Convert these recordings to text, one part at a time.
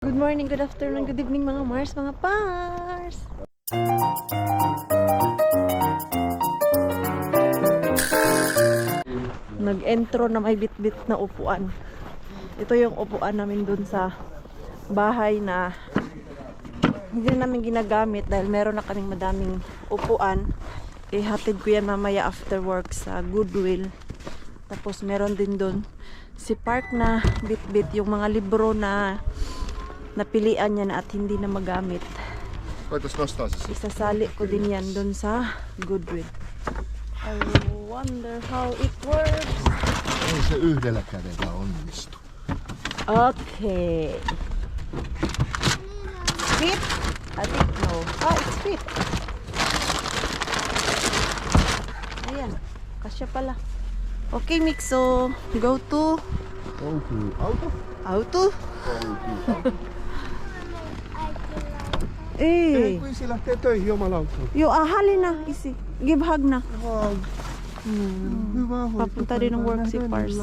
Good morning, good afternoon, good evening mga Mars, mga Pars! Nag-entro na may bit-bit na upuan. Ito yung upuan namin dun sa bahay na hindi namin ginagamit dahil meron na kaming madaming upuan. Hatid ko yan mamaya after work sa Goodwill. Tapos meron din dun si Park na bit-bit, yung mga libro na napilian niya na at hindi na magamit. Isasali ko din yan dun sa Goodwill. I wonder how it works. Ei se yhdellä kädellä onnistu. Okay. Fit? I think no. Ah, it's fit. Ayan. Kasya pala. Okay, Mixo. Go to... Auto? Auto? Ei, kun se lähtee töihin jumalauta. Yo, halin na. Isi. Give hug na. Hyvä hoito. Papunta din ng work si Pars.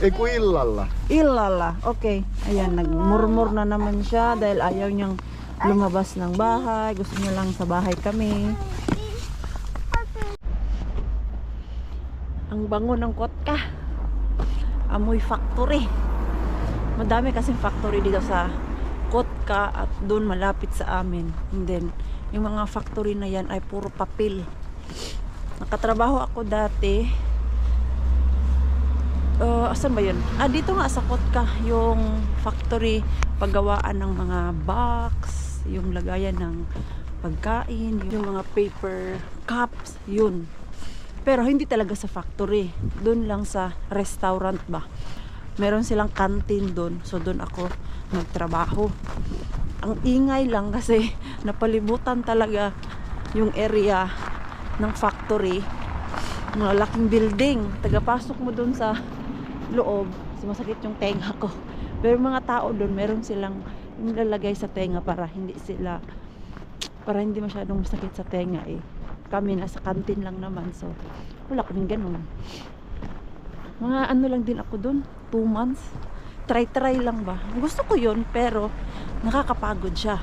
Ei kun illalla. Illala. Okay. Ayan, nagmurmur na naman siya dahil ayaw niyang lumabas ng bahay. Gusto niya lang sa bahay kami. Ang bango ng kotka. Amoy factory. Madami kasing factory dito sa Kotka at doon malapit sa amin. And then, yung mga factory na yan ay puro papel. Nakatrabaho ako dati. Asan ba yun? Dito nga sa Kotka, yung factory paggawaan ng mga box, yung lagayan ng pagkain, yung mga paper cups, yun. Pero hindi talaga sa factory. Doon lang sa restaurant ba. Meron silang canteen doon. So doon ako nagtrabaho. Ang ingay lang kasi napalibutan talaga yung area ng factory. Malaking building. Tagapasok mo doon sa loob, sumasakit yung tenga ko. Pero mga tao doon, meron silang nilalagay sa tenga para hindi masyadong masakit sa tenga eh. Kami nasa canteen lang naman, so wala kaming ganun. Mga ano lang din ako doon, 2 months. Try lang ba? Gusto ko yun, pero nakakapagod siya.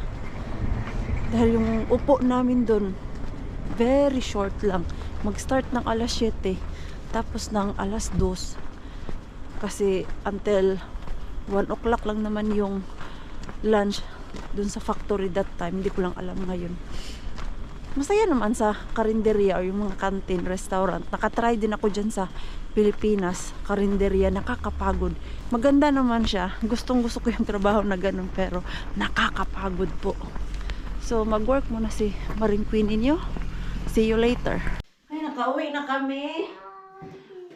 Dahil yung upo namin doon, very short lang. Mag-start ng alas 7, tapos ng alas 2. Kasi until 1 o'clock lang naman yung lunch doon sa factory that time. Hindi ko lang alam ngayon. Masaya naman sa karinderya o yung mga canteen, restaurant. Nakatry din ako dyan sa Pilipinas, karinderya, nakakapagod. Maganda naman siya. Gustong gusto ko yung trabaho na ganun, pero nakakapagod po. So, mag-work muna si Maring Queenie niyo. See you later. Ay, nakauwi na kami.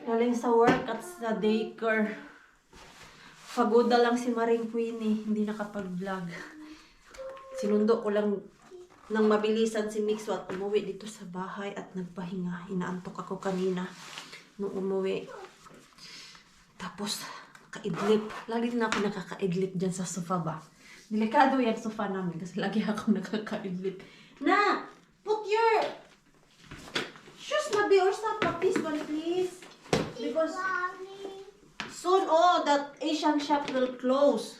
Galing sa work at sa daycare. Pagoda lang si Maring Queenie. Hindi nakapag-vlog. Sinundo ko lang nang mabilisan si Mixo at umuwi dito sa bahay at nagpahinga. Inaantok ako kanina nung umuwi. Tapos, kaidlip. Lagi din ako nakakaidlip dyan sa sofa ba. Delikado yan sofa namin kasi lagi ako nakakaidlip. Na! Put your shoes maybe or something. This one please. Because soon, that Asian shop will close.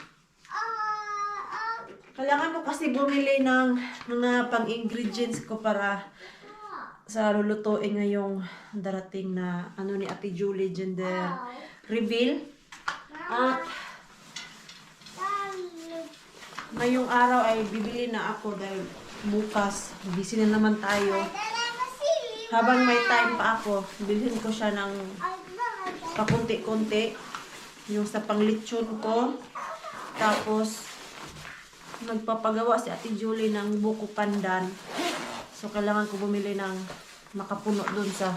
Kailangan ko kasi bumili ng mga pang-ingredients ko para sa lulutuin ngayong darating na ano ni Ate Julie gender reveal. At ngayong araw ay bibili na ako dahil bukas busy na naman tayo. Habang may time pa ako, bilhin ko siya ng pakunti-kunti yung sa panglitsyon ko. Tapos nagpapagawa si Ate Julie ng buko pandan. So, kailangan ko bumili ng makapuno dun sa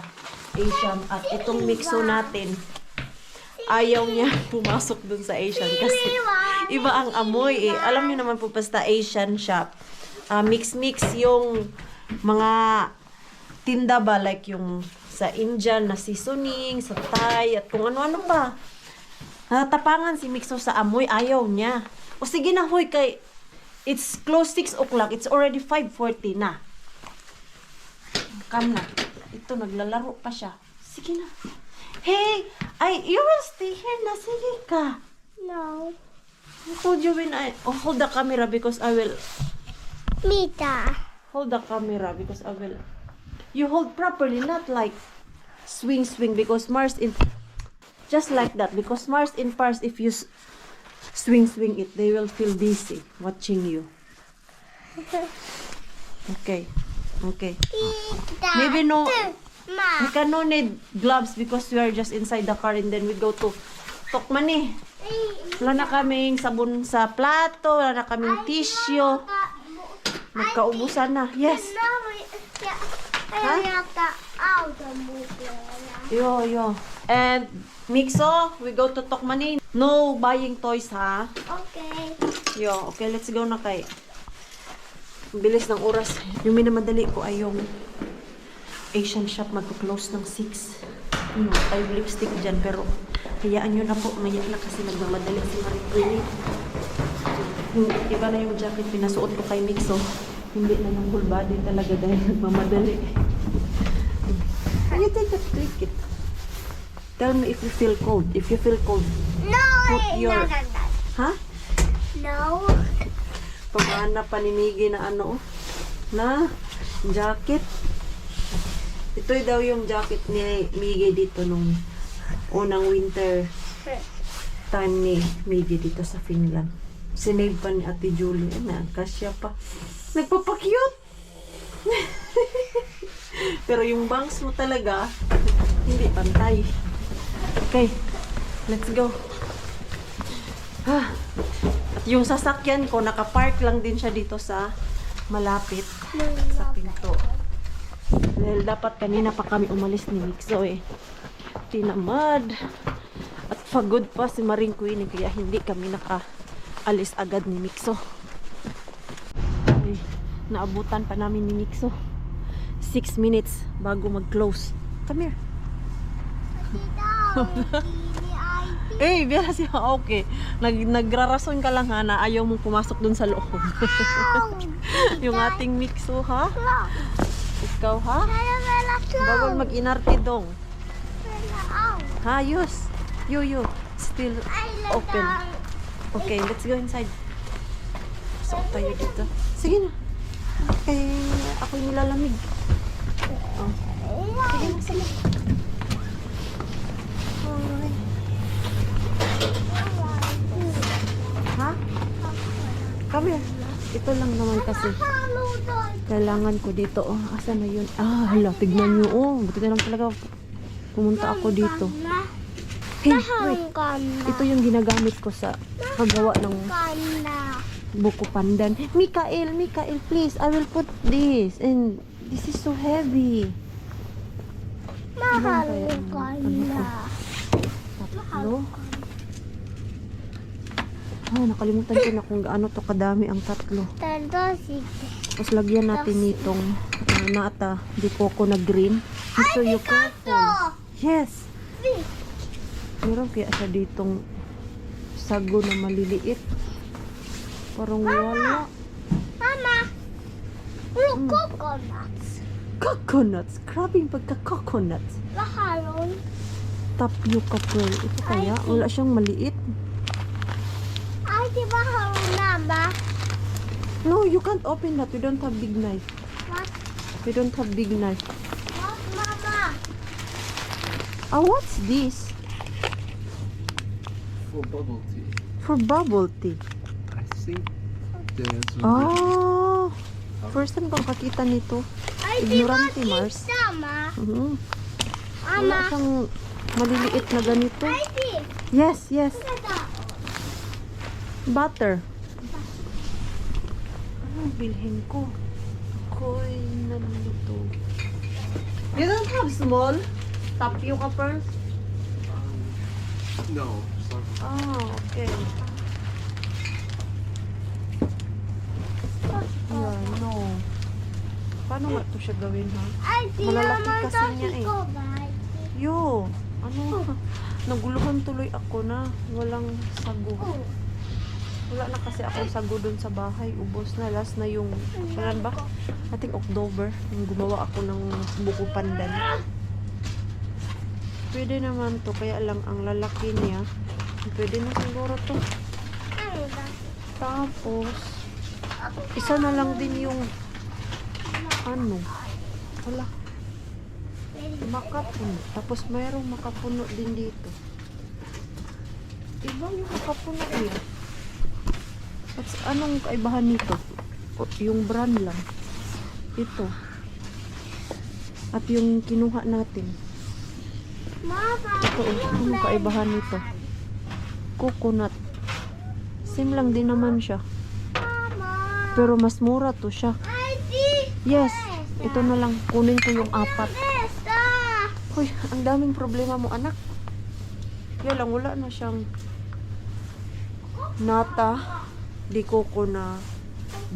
Asian. At itong Mixo natin, ayaw niya pumasok dun sa Asian kasi iba ang amoy eh. Alam niyo naman po basta Asian shop. Mix-mix yung mga tinda ba, like yung sa Indian na seasoning, sa Thai, at kung ano-ano pa. Natapangan si Mixo sa amoy, ayaw niya. O sige na, hoy, it's close 6 o'clock. It's already 5:40 na. Come na. Ito, naglalaro pa siya. Sige na. Hey, you will stay here na. Sige ka. No. told you when I hold the camera because I will Mita. hold the camera because I will. You hold properly, not like swing because Mars in just like that because Mars in Pars if you swing it they will feel dizzy watching you. Okay. Mita. Maybe no. Ma. We can no need gloves because we are just inside the car and then we go to Tokmani. Wala na kaming sabon sa plato, wala na kaming tissue. Nagkaubusan na. Yes. Yo. And Mixo, we go to Tokmani. No buying toys, ha? Okay. Yo, okay, let's go na kay. Ang bilis ng oras. Yung minamadali ko ay yung Asian shop magko-close ng 6. Ay lipstick dyan, pero hayaan nyo na po. Maya na kasi nagmamadali si Marie Queenie. Iba na yung jacket pinasuot ko kay Mixo. Hindi na yung full body talaga dahil nagmamadali. Can you take it? Tell me if you feel cold. If you feel cold, No. Put your- No. ha? No. Paghanap pa ni Miggy na ano, na jacket. Ito daw yung jacket ni Miggy dito nung unang winter time ni Miggy dito sa Finland. Sinave pa ni Ate Julie. Kasya pa. Nagpapakyut! Pero yung bangs mo talaga, hindi pantay. Okay, let's go. At yung sasakyan ko, nakapark lang din siya dito sa malapit sa pinto. Dahil dapat kanina pa kami umalis ni Mixo eh. Tinamad. At pagod pa si Maring Queenie kaya hindi kami nakaalis agad ni Mixo. Okay, naabutan pa namin ni Mixo. 6 minutes bago mag-close. Come here. Eh, biya siya. Okay. Nagrarason ka lang ha na ayaw mong pumasok dun sa loob. Yung ating Mixo ha? Ikaw ha? Bawal mag-inarte dong. Ha, yus. You. Still open. Okay, let's go inside. So, tayo dito. Sige na. Okay, ako'y nilalamig. Oh. Sige na. Okay. Ha? Come here. Ito lang naman kasi. Kailangan ko dito. Oh, asa na yun? Ah, hala, tignan nyo. Oh, buti na lang talaga pumunta ako dito. Hey, wait. Ito yung ginagamit ko sa paggawa ng buko pandan. Mikael, please. I will put this. And this is so heavy. Mahal Ano ka ko? na. Tatlo? Ah, nakalimutan ko na kung gaano to kadami ang tatlo. Tapos lagyan natin nitong nata, di coco na green. Ito yung careful. Yes. Meron kaya siya ditong sago na maliliit. Parang wala. Mama, look, coconuts. Coconuts. Grabing pagka-coconuts. Mahalon. Tapioca pearl. Ito kaya? Wala siyang maliit. Ay, di ba halon na ba? No, you can't open that. We don't have big knife. What? We don't have big knife. What, Mama? Ah, what's this? For bubble tea. For bubble tea. I think there's Ah, first time kong kakita nito. Ay, di ba Ignorante, Mars. Mama? Mhm. Wala Mama. siyang maliliit na ganito. Ay, di. Yes. Ito. Butter. Ano bilhin ko? Koy nalito. You don't have small tapioca pearls? no. Sorry. Ah, okay. Yeah, no. Paano nga ito siya gawin, ha? Ay, di Malalaki naman kasi to niya si eh. Kobai. Yo, ano? Naguluhan tuloy ako na walang sago. Wala na kasi akong sago dun sa bahay. Ubos na. Last na yung, kailan ba? I think October. Yung gumawa ako ng buko pandan. Pwede naman to. Kaya lang ang lalaki niya. Pwede na siguro to. Ano ba? Tapos, isa na lang din yung ano, wala, makapuno. Tapos mayroong makapuno din dito. Iba yung makapuno niya. At anong kaibahan nito? Yung brand lang. Ito. At yung kinuha natin. Mama, Ito, anong kaibahan nito? Coconut. Same lang din naman siya. Mama. Pero mas mura to siya. Yes. Ito na lang. Kunin ko yung 4. Hoy, ang daming problema mo, anak. Kaya lang, wala na siyang nata, di coco na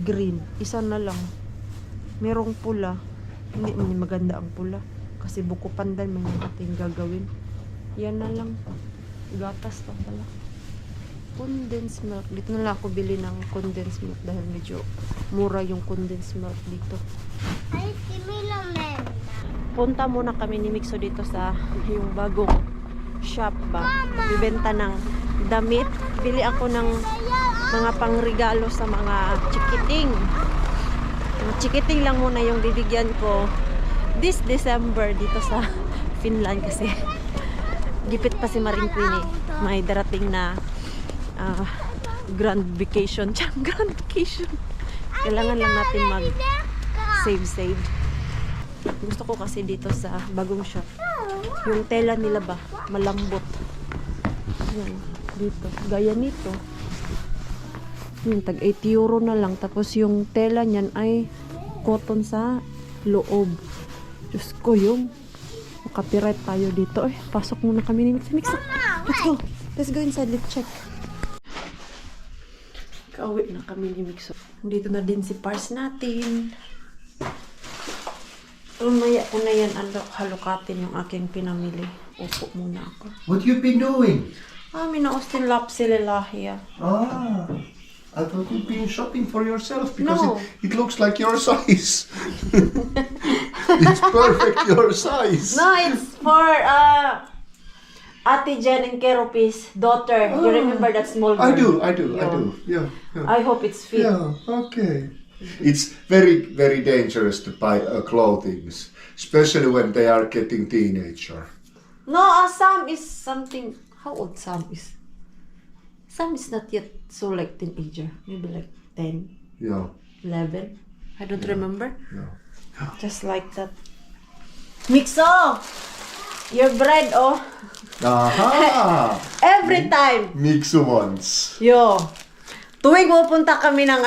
green. Isa na lang. Merong pula. Hindi man maganda ang pula. Kasi buko pandan man yung ating gagawin. Yan na lang. Gatas pa pala. Condensed milk. Dito na lang ako bili ng condensed milk dahil medyo mura yung condensed milk dito. Ay, similar. Punta muna kami ni Mixo dito sa yung bagong shop ba. Bibenta ng damit. Bili ako ng mga pangregalo sa mga chikiting. Yung chikiting lang muna yung bibigyan ko this December dito sa Finland kasi gipit pa si Maring Queenie. May darating na grand vacation. Grand vacation. Kailangan lang natin mag save. Gusto ko kasi dito sa bagong shop. Yung tela nila ba, malambot. Yan, dito. Gaya nito. Yung tag 80 euro na lang. Tapos yung tela niyan ay cotton sa loob. Diyos ko, yung copyright tayo dito. Ay, pasok muna kami ni Mix. Let's go. Let's go inside. Let's check. Kauwi na kami ni Mixo. Dito na din si Pars natin. Umaya ko na yan, halukatin yung aking pinamili. Upo muna ako. What you been doing? Minaustin lapsilelahia. Ah, I thought you'd been shopping for yourself because No. it looks like your size. It's perfect your size. No, it's for Ate Jen and Keropis' daughter. You remember that small girl? I do. Yeah. Yeah. I hope it's fit. Yeah, okay. It's very, very dangerous to buy clothing, especially when they are getting teenager. No, Sam is something. How old Sam is? Sam is not yet so like teenager. Maybe like 10, Yeah, 11. I don't remember. yeah. Just like that. Mixo! Your bread, oh. Aha! Every time. Mixu ones. Yo. Tuwing pupunta kami ng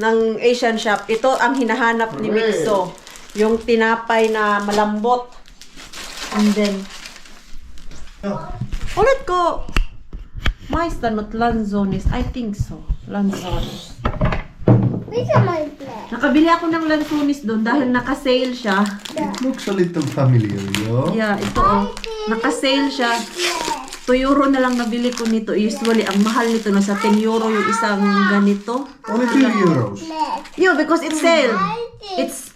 ng Asian shop, ito ang hinahanap ni Mixo. Yung tinapay na malambot. And then, ulit ko. Maista not lanzones. I think so. Lanzones. Which are my plate? Nakabili ako ng lanzones doon dahil naka-sale siya. It looks a little familiar, yo. Yeah, ito oh. Naka-sale siya. 2 euro na lang nabili ko nito. Usually, ang mahal nito nasa 10 euro yung isang ganito. Only 2 euros. Yo, because it's sale.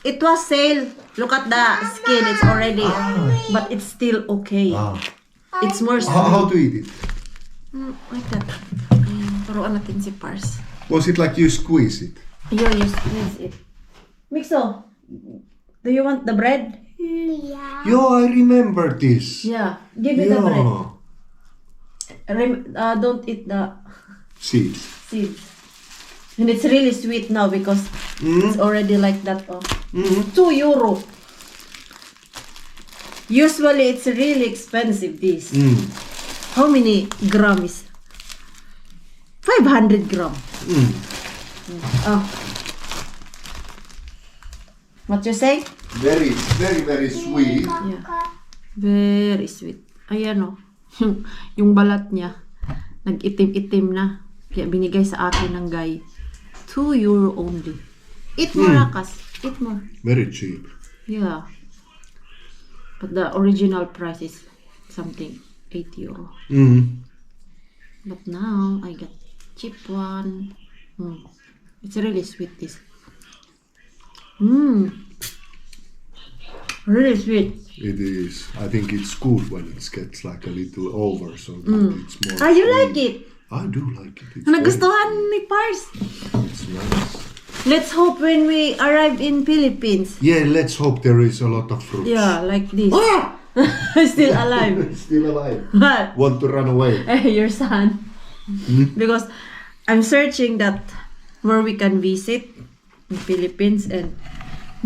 It was sale. Look at the skin. It's already, but it's still okay. Ah. It's more How smooth. to eat it? Like that. Turuan natin si Pars. Was it like you squeeze it? Yo, you squeeze it. Mixo, do you want the bread? Yeah. Yo, I remember this. Yeah, give me the bread. Yeah. Don't eat the Seeds. seeds. And it's really sweet now because it's already like that. Oh. 2 euro. Usually, it's really expensive, this. How many grams? 500 gram. Oh. What you say? Very, very, very sweet. Yeah. Very sweet. Ayan o. Yung balat niya. Nag-itim-itim na. Kaya binigay sa akin ng guy. 2 euro only. Eat more, Akas. Eat more. Very cheap. Yeah. But the original price is something 8 euro. But now I got cheap one. It's really sweet, this. Really sweet. It is. I think it's good when it gets like a little over, so that it's more. Ah, you sweet. like it? I do like it. It's Nagustuhan ni Pars. It's nice. Let's hope when we arrive in Philippines. Yeah, let's hope there is a lot of fruits. Yeah, like this. Ah! Still alive. Still alive. What? Want to run away? Your son. Because I'm searching that where we can visit in Philippines and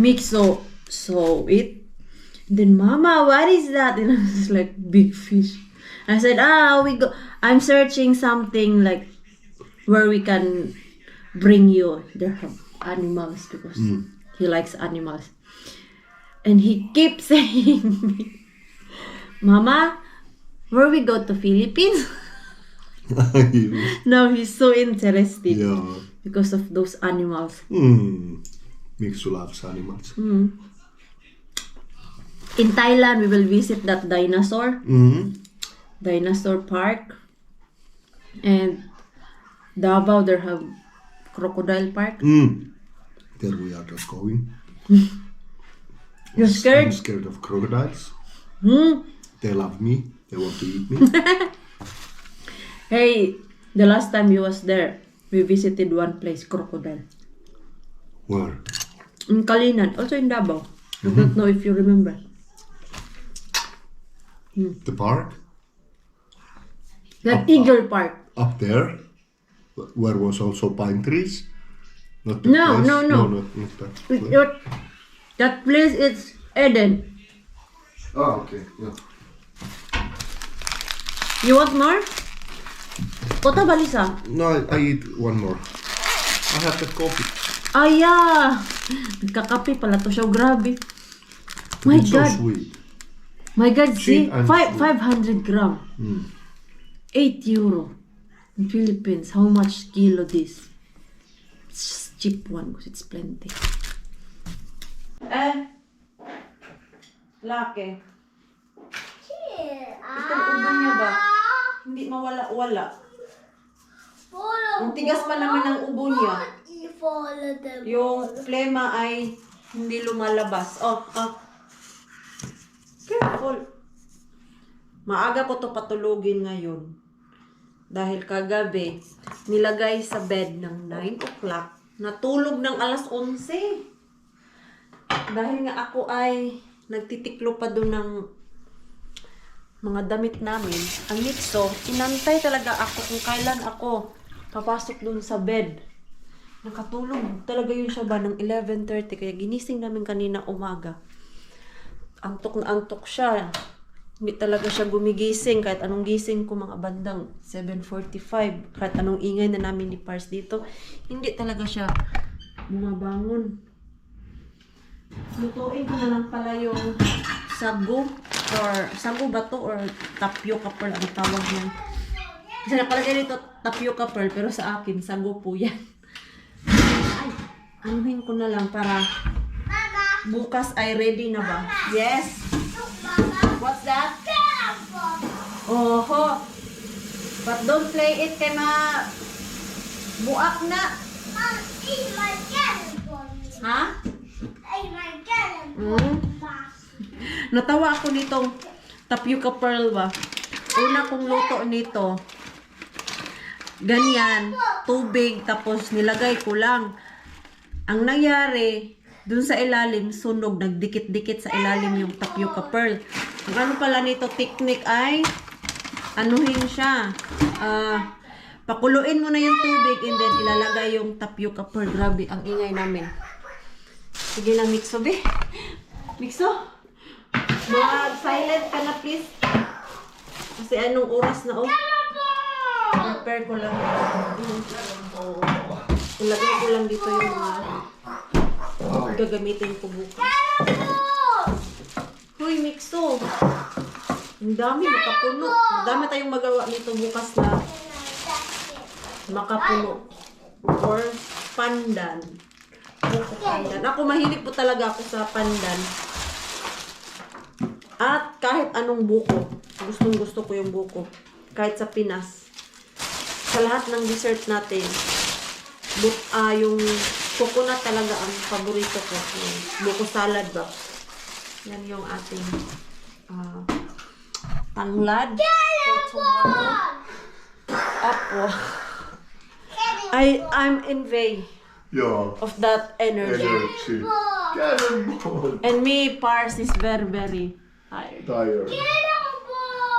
Mixo saw it. Then Mama, what is that? And I was like, big fish. I said, I'm searching something like where we can bring you the animals because he likes animals. And he keeps saying me, Mama, where we go to Philippines? Now he's so interested Yeah. because of those animals. Mixu loves animals. In Thailand, we will visit that dinosaur park. And Davao, there have crocodile park. There we are not going. You're I'm scared? scared of crocodiles. They love me. They want to eat me. Hey, the last time you was there, we visited one place, crocodile. Where? In Kalinan, also in Davao. I don't know if you remember. The park? That Eagle Park. Up there? Where was also pine trees? Not the No, place? no. Not that place. That place is Eden. Oh, okay. Yeah. You want more? Kota balisa. No, I eat one more. I have the coffee. Yeah. Nagkakape pala to siya. Grabe. My It's God. so sweet. My God, see? Sweet and sweet. 500 gram. 8 euro. In Philippines, how much kilo this? It's cheap one because it's plenty. Laki. Itong ubo niya ba? Hindi mawala-wala. Ang tigas pa naman ng ubo niya. Yung plema ay hindi lumalabas. Careful. Maaga ko to patulugin ngayon. Dahil kagabi, nilagay sa bed ng 9 o'clock. Natulog ng alas 11. Dahil nga ako ay nagtitiklo pa doon ng mga damit namin. Ang Mixo, inantay talaga ako kung kailan ako papasok doon sa bed. Nakatulog talaga yun siya ba ng 11:30. Kaya ginising namin kanina umaga. Antok na antok siya. Hindi talaga siya gumigising. Kahit anong gising ko mga bandang 7:45. Kahit anong ingay na namin ni Pars dito. Hindi talaga siya bumabangon. Lutuin ko na lang pala yung sagu. Or sagu ba to? Or tapioca pearl ang tawag niyan. Kasi nakalagay dito tapioca pearl. Pero sa akin, sagu po yan. Ay, anuhin ko na lang para bukas ay ready na ba? Yes! What's that? Oho! But don't play it kay buak na! Ha? Natawa ako nitong tapioca pearl ba? Una kong luto nito. Ganyan, tubig, tapos nilagay ko lang. Ang nangyari, dun sa ilalim, sunog, nagdikit-dikit sa ilalim yung tapioca pearl. Ang ano pala nito, technique ay, anuhin siya. Pakuluin mo na yung tubig and then ilalagay yung tapioca pearl. Grabe, ang ingay namin. Sige na, Mixo, be. Mixo, mag-silent ka na, please. Kasi anong oras na, prepare ko lang. Ilagay ko lang dito yung mga gagamitin ko bukas. Hoy, Mixo. Ang dami, makapuno. Madami tayong magawa nito bukas na makapuno. Or pandan. Pandan. Ako mahilig po talaga ako sa pandan. At kahit anong buko. Gustong gusto ko yung buko. Kahit sa Pinas. Sa lahat ng dessert natin. Yung coconut talaga ang paborito ko. Yung buko salad ba? Yan yung ating tanglad for tomorrow. Apo. I'm envy Yeah. of that energy. Energy. Cannonball. And me, Pars, is very, very tired. Tired. Cannonball!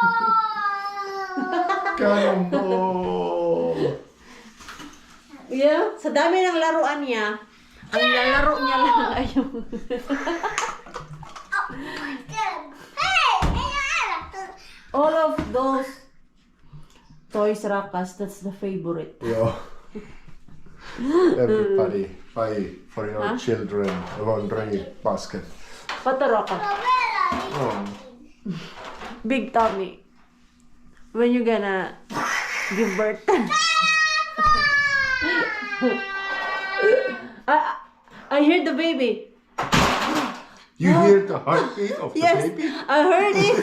Cannonball. Yeah, sa dami ng laruan niya, ang lalaro niya lang ay yung... All of those toys, Rakas, that's the favorite. Yeah. Everybody buy for your Huh? children a laundry basket. Pato, Rakas. Oh. Big tummy. When you gonna give birth? I heard the baby. You hear the heartbeat of the Yes, baby? I heard it.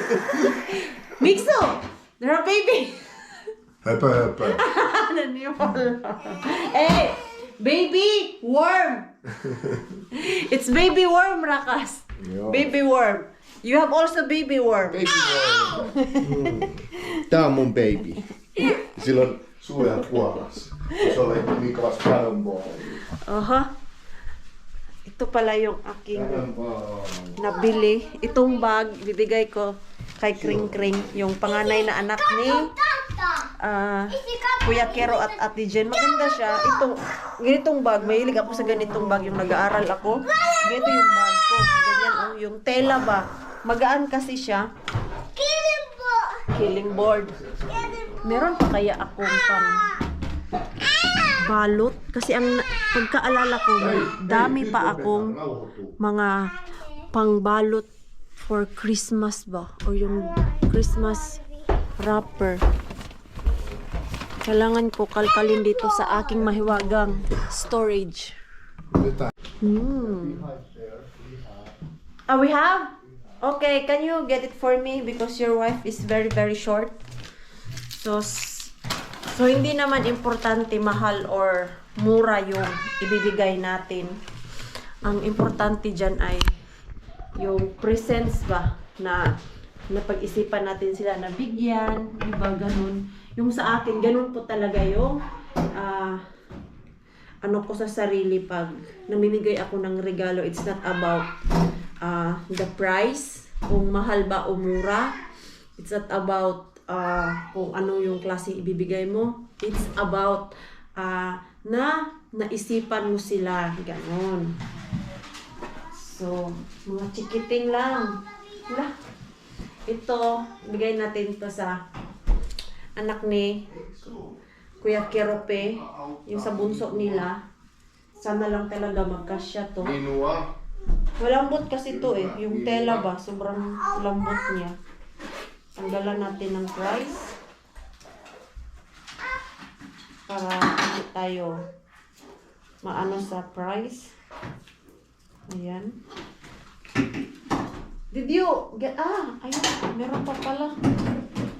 Mixo, there's a baby. Heppa, heppa. Hey, baby worm. It's baby worm, Rakas. Yeah. Baby worm. You have also baby worm. Baby Tää on mun baby. Sillä on suojat puolassa. Se oli Niklas Cannonball. Aha. Ito pala yung aking Cannonball. nabili. Itong bag, bibigay ko kay Kring Kring, yung panganay na anak ni Kuya Kero at Ate Jen. Maganda siya. Ganitong bag, mahilig ako sa ganitong bag yung nag-aaral ako. Ganito yung bag ko. Ganyan, oh, yung tela ba. Magaan kasi siya. Killing board. Meron pa kaya akong pang balot? Kasi ang pagkaalala ko, may dami pa akong mga pangbalot for Christmas ba? O yung Christmas wrapper. Kailangan ko kalkalin dito sa aking mahiwagang storage. We have? Okay, can you get it for me? Because your wife is very, very short. So hindi naman importante mahal or mura yung ibibigay natin. Ang importante dyan ay yung presents ba na napag-isipan natin sila na bigyan, diba, ganun. Yung sa akin, ganun po talaga yung ano ko sa sarili pag namimigay ako ng regalo. It's not about the price, kung mahal ba o mura. It's not about kung ano yung klase ibibigay mo. It's about na naisipan mo sila, ganon. So, mga chikiting lang. Wala. Ito, bigay natin to sa anak ni Kuya Kerope, yung sa bunso nila. Sana lang talaga magkasya to. Minua. Malambot kasi to eh. Yung tela ba, sobrang lambot niya. Tanggalan natin ng price. Para hindi tayo maano sa price. Ayan. Did you get... ayun. Meron pa pala.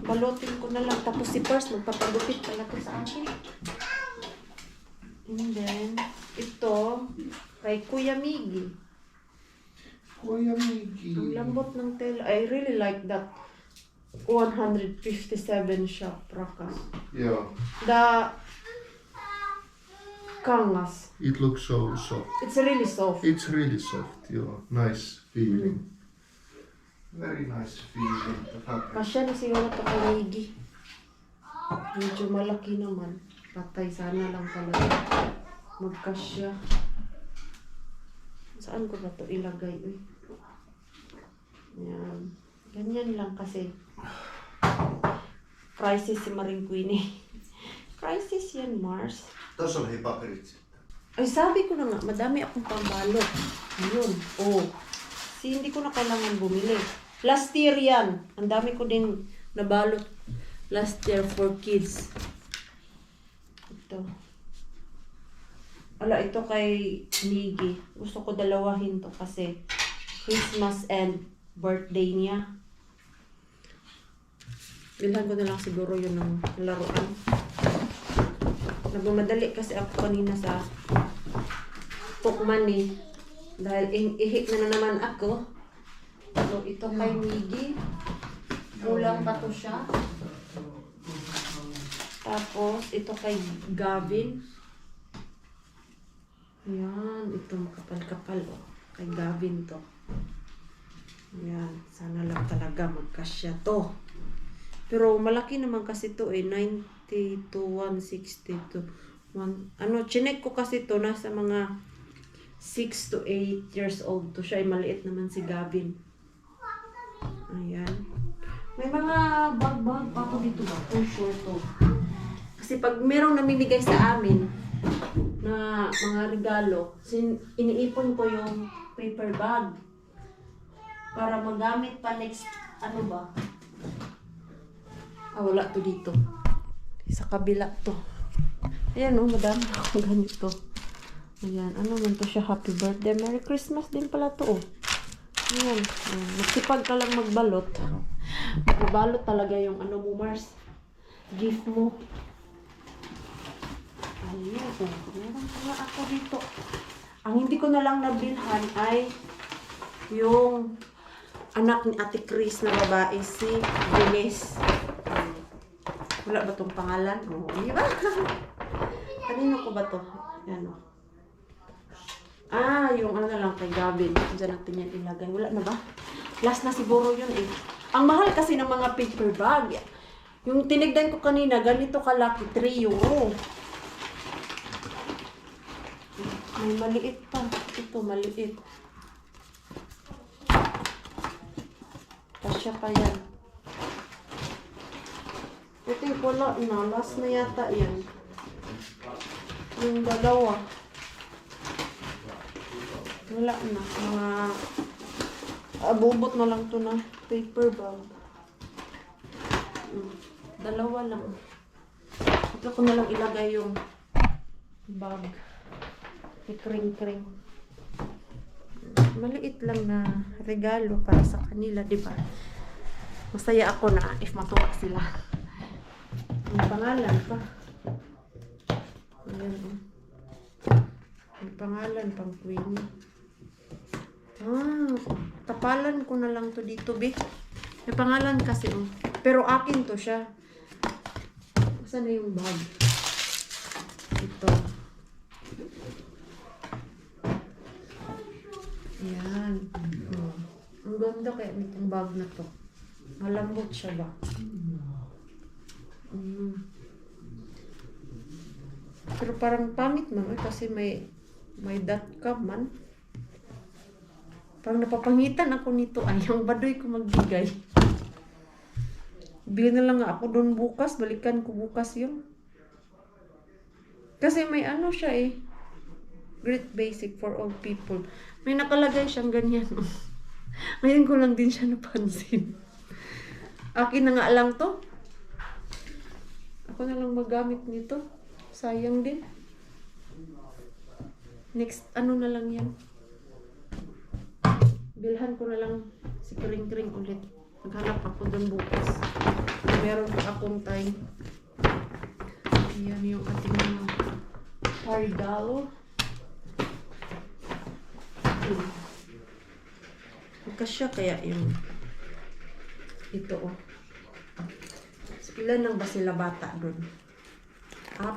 Balutin ko na lang. Tapos si Pers, magpapagupit pala ko sa akin. And then, ito, kay Kuya Miggy. Kuya Miggy. Ang lambot ng tela. I really like that 157 shop, Rakas. Yeah. The kangas. It looks so soft. It's really soft. It's really soft. Yeah. Nice feeling. Very nice feeling. The fabric. Kasya na siguro ito kay Miggy. Medyo malaki naman. Patay, sana lang talaga magkasya. Saan ko ba ito ilagay? Uy. Yan. Ganyan lang kasi. Crisis si Maring Queenie. Crisis yan, Mars. Tuossa on hei paperit sitten. Ay, sabi ko na nga, madami akong pambalot. Ayun. Oh. Hindi ko na kailangan bumili. Last year yan. Ang dami ko din nabalot last year for kids. Ito. Ala, ito kay Miggy. Gusto ko dalawahin to kasi Christmas and birthday niya. Bilhan ko na lang siguro yun ng laruan. Nagmamadali kasi ako kanina sa Pokemon dahil ihik na naman ako. So, ito kay Miggy. Kulang pa to siya. Tapos, ito kay Gavin. Yan, ito makapal-kapal. Oh. Kay Gavin to. Yan, sana lang talaga magkasya to. Pero malaki naman kasi to 90 to 160 to chinek ko kasi to nasa mga 6 to 8 years old to siya. Maliit naman si Gavin. Ayan. May mga bag-bag pa ako dito ba? Short to. Kasi pag merong namimigay sa amin na mga regalo, iniipon ko yung paper bag para magamit pa next, wala to dito. Sa kabila to. Ayan madami ako ganito. Ayan, man to siya? Happy birthday. Merry Christmas din pala to Ayan. Magsipag ka lang magbalot. Magbalot talaga yung mo, Mars. Gift mo. Ayan. Meron pala ako dito. Ang hindi ko na lang nabilhan ay yung anak ni Ate Chris na babae, si Denise. Wala ba tong pangalan? Di ba? Kanino ko ba to? Yan yung lang kay Gavin. Diyan natin yan ilagay. Wala na ba? Last na siguro yun Ang mahal kasi ng mga paper bag. Yung tinigdan ko kanina, ganito kalaki, 3 euro. May maliit pa. Ito, maliit. Kasya pa yan. Ito wala na. Last na yata yan. Yung dalawa. Wala na. Mga abubot na lang to na paper bag. Dalawa lang. Ito ko na lang ilagay yung bag. Kring-kring. Maliit lang na regalo para sa kanila, di ba? Masaya ako na if matuwa sila. May pangalan pa. Ayan May pangalan pang Queenie. Tapalan ko na lang to dito, be. May pangalan kasi, Pero akin to siya. Saan na yung bag? Ito. Ayan. Ang ganda kaya nitong bag na to. Malambot siya ba? Pero parang pangit man kasi may dot com man. Parang napapangitan ako nito. Yung baduy ko magbigay. Bili na lang ako doon bukas. Balikan ko bukas yung. Kasi may siya Great basic for all people. May nakalagay siyang ganyan. Ngayon ko lang din siya napansin. Akin na nga lang to. Ako na lang magamit nito. Sayang din. Next, na lang yan. Bilhan ko na lang si Kring-Kring ulit. Maghanap ako doon bukas. Meron pa akong time. Ayan yung ating mga regalo. Magkasya kaya yung ito So, ilan lang ba sila bata doon? 4.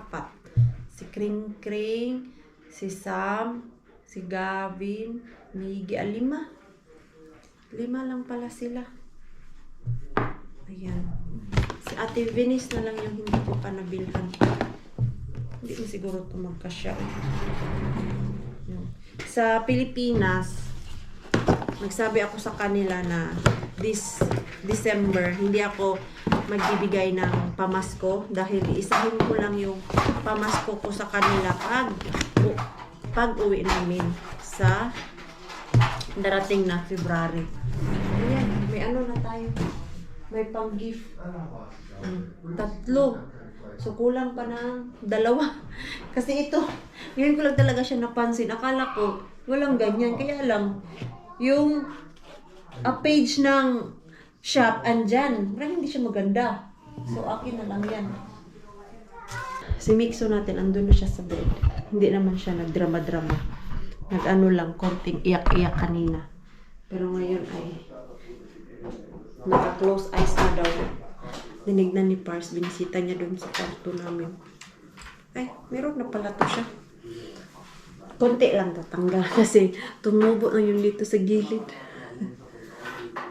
Si Kring-Kring, si Sam, si Gavin, Miggy, 5. 5 lang pala sila. Ayan. Si Ate Venice na lang yung hindi ko pa nabilhan. Hindi mo siguro ito magkasya. Sa Pilipinas, nagsabi ako sa kanila na this December, hindi ako magbibigay ng pamasko dahil isahin ko lang yung pamasko ko sa kanila pag uwi namin sa darating na February. Ayan, may na tayo. May pang-gift. 3. So, kulang pa ng 2. Kasi ito, ngayon ko lang talaga siya napansin. Akala ko, walang ganyan. Kaya lang, yung page ng shop, andyan. Parang hindi siya maganda. So, akin na lang yan. Si Mixo natin, andun na siya sa bed. Hindi naman siya nagdrama-drama. Lang, konting iyak-iyak kanina. Pero ngayon ay naka-close eyes na daw. Dinignan ni Pars, binisita niya doon sa kwarto namin. Ay, meron na pala to siya. Konti lang tatanggal kasi tumubo na yung dito sa gilid.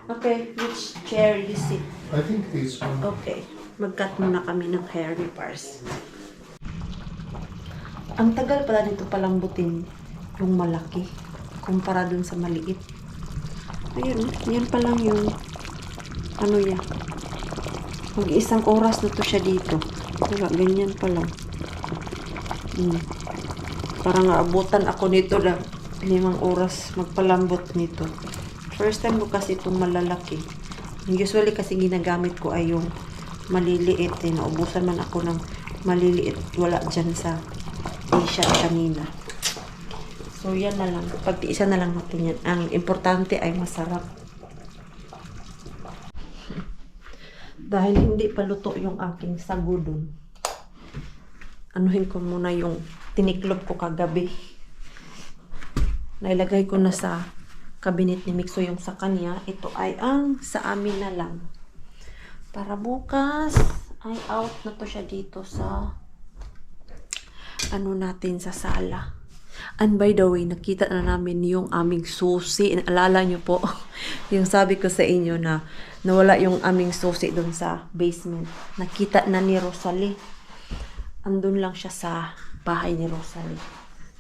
Okay, which chair you sit? I think this one. Okay, mag-cut muna kami ng hair ni Pars. Ang tagal pala dito palambutin yung malaki kumpara dun sa maliit. Ayun, yan pa lang yung ano niya. Mag-isang oras na to siya dito. Diba, ganyan pa lang. Parang naabutan ako nito na 5 oras magpalambot nito. First time ko kasi itong malalaki. Usually kasi ginagamit ko ay yung maliliit. Naubusan man ako ng maliliit. Wala dyan sa Asia kanina. So, yan na lang. Pagtiisa na lang natin yan. Ang importante ay masarap. Dahil hindi pa luto yung aking sago dun. Anuhin ko muna yung tiniklob ko kagabi. Nailagay ko na sa cabinet ni Mixo yung sa kanya. Ito ay ang sa amin na lang. Para bukas ay out na to siya dito sa ano natin sa sala. And by the way, nakita na namin yung aming susi. Alala nyo po, yung sabi ko sa inyo na nawala yung aming susi doon sa basement. Nakita na ni Rosalie. Andun lang siya sa bahay ni Rosalie.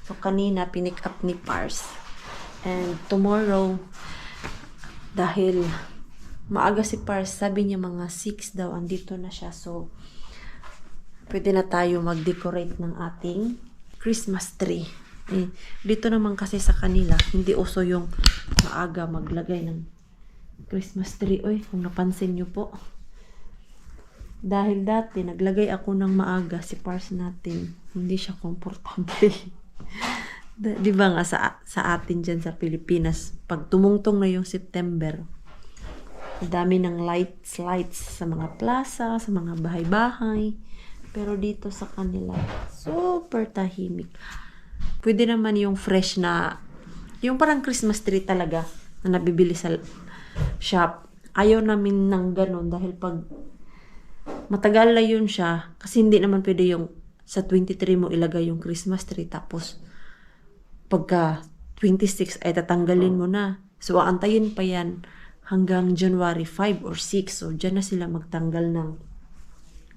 So, kanina, pinick up ni Pars. And tomorrow, dahil maaga si Pars, sabi niya mga 6 daw, andito na siya. So, pwede na tayo mag-decorate ng ating Christmas tree. Dito naman kasi sa kanila, hindi uso yung maaga maglagay ng Christmas tree. Oy, kung napansin nyo po. Dahil dati, naglagay ako ng maaga si Pars natin. Hindi siya komportable. Di ba nga sa atin dyan sa Pilipinas, pag tumungtong na yung September, dami ng lights sa mga plaza, sa mga bahay-bahay. Pero dito sa kanila, super tahimik. Pwede naman yung fresh na, yung parang Christmas tree talaga na nabibili sa shop. Ayaw namin ng ganun dahil pag matagal na yun siya, kasi hindi naman pwede yung sa 23 mo ilagay yung Christmas tree tapos pagka 26 ay tatanggalin mo na. So, aantayin pa yan hanggang January 5 or 6. So, dyan na sila magtanggal ng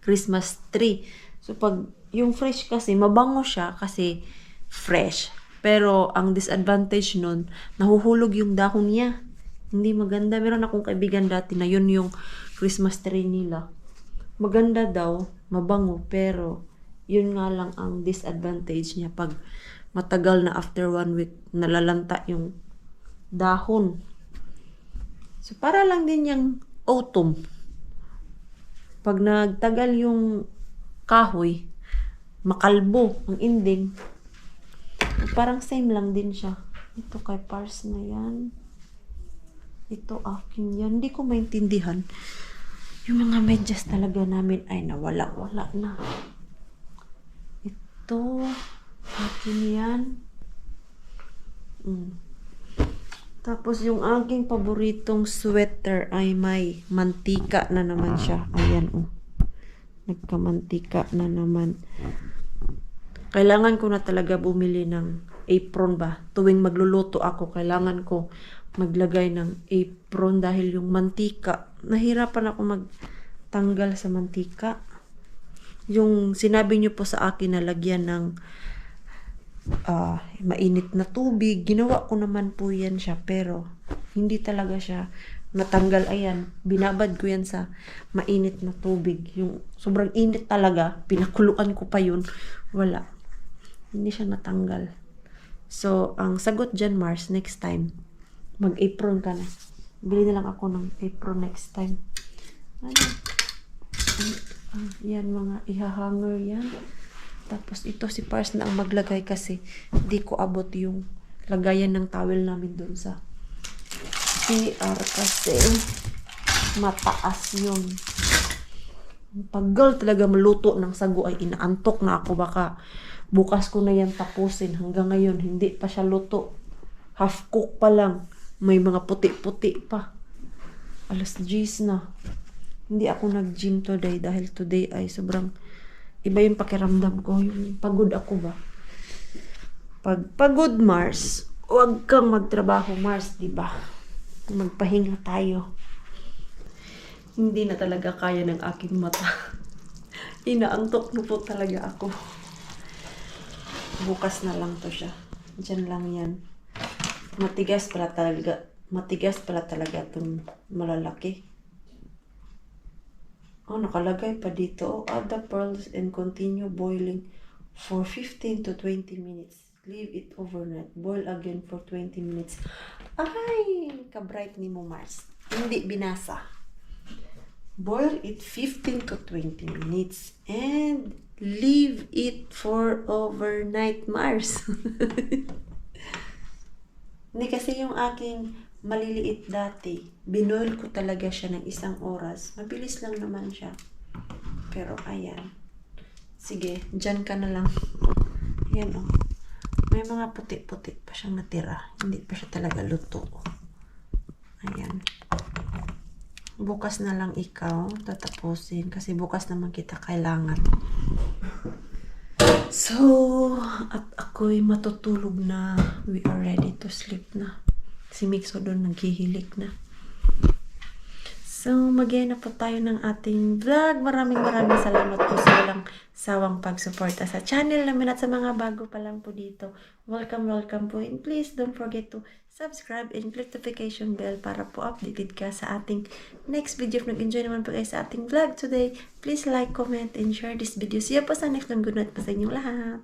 Christmas tree. So, pag yung fresh kasi, mabango siya kasi fresh. Pero, ang disadvantage nun, nahuhulog yung dahon niya. Hindi maganda. Meron akong kaibigan dati na yun yung Christmas tree nila. Maganda daw, mabango, pero yun nga lang ang disadvantage niya. Pag matagal na after 1 week, nalalanta yung dahon. So, para lang din yung autumn. Pag nagtagal yung kahoy, makalbo ang ending. Parang same lang din siya. Ito kay Pars na yan. Ito akin yan. Hindi ko maintindihan. Yung mga medyas talaga namin ay nawala-wala na. Ito akin yan. Tapos yung aking paboritong sweater ay may mantika na naman siya. Ayan oh. Nagkamantika na naman. Kailangan ko na talaga bumili ng apron ba. Tuwing magluluto ako, kailangan ko maglagay ng apron dahil yung mantika, nahirapan ako magtanggal sa mantika. Yung sinabi niyo po sa akin na lagyan ng mainit na tubig, ginawa ko naman po yan siya, pero hindi talaga siya natanggal. Ayan, binabad ko yan sa mainit na tubig. Yung sobrang init talaga, pinakuluan ko pa yun. Wala. Hindi siya natanggal. So, ang sagot dyan, Mars, next time, mag-apron ka na. Bili na lang ako ng apron next time. Ano? Yan, mga ihahanger yan. Tapos, ito si Pars na ang maglagay kasi di ko abot yung lagayan ng towel namin doon sa CR kasi mataas yun. Paggal talaga maluto ng sago ay inaantok na ako. Baka bukas ko na yan tapusin. Hanggang ngayon, hindi pa siya luto. Half cook pa lang. May mga puti-puti pa. 10:00 na. Hindi ako nag-gym today dahil today ay sobrang iba yung pakiramdam ko. Yung pagod ako ba? Pag pagod, Mars, huwag kang magtrabaho, Mars, di ba? Magpahinga tayo. Hindi na talaga kaya ng aking mata. Inaantok na po talaga ako. Bukas na lang to siya. Diyan lang yan. Matigas pala talaga itong malalaki. Oh, nakalagay pa dito. Add the pearls and continue boiling for 15 to 20 minutes. Leave it overnight. Boil again for 20 minutes. Ay, ka-bright ni mo, Mars. Hindi binasa. Boil it 15 to 20 minutes. And leave it for overnight, Mars. Hindi kasi yung aking maliliit dati, binoil ko talaga siya ng 1 oras. Mabilis lang naman siya. Pero ayan. Sige, dyan ka na lang. Ayan o. May mga puti-puti pa siyang natira. Hindi pa siya talaga luto. Ayan. Bukas na lang ikaw tatapusin. Kasi bukas naman kita kailangan. So, at ako'y matutulog na. We are ready to sleep na. Si Mixo doon naghihilik na. So, mag-end na po tayo ng ating vlog. Maraming salamat po sa walang sawang pagsuporta sa channel namin at sa mga bago pa lang po dito. Welcome po. And please don't forget to subscribe and click notification bell para po updated ka sa ating next video. If nag-enjoy naman po kayo sa ating vlog today, please like, comment, and share this video. See you po sa next one. Good night po sa inyong lahat.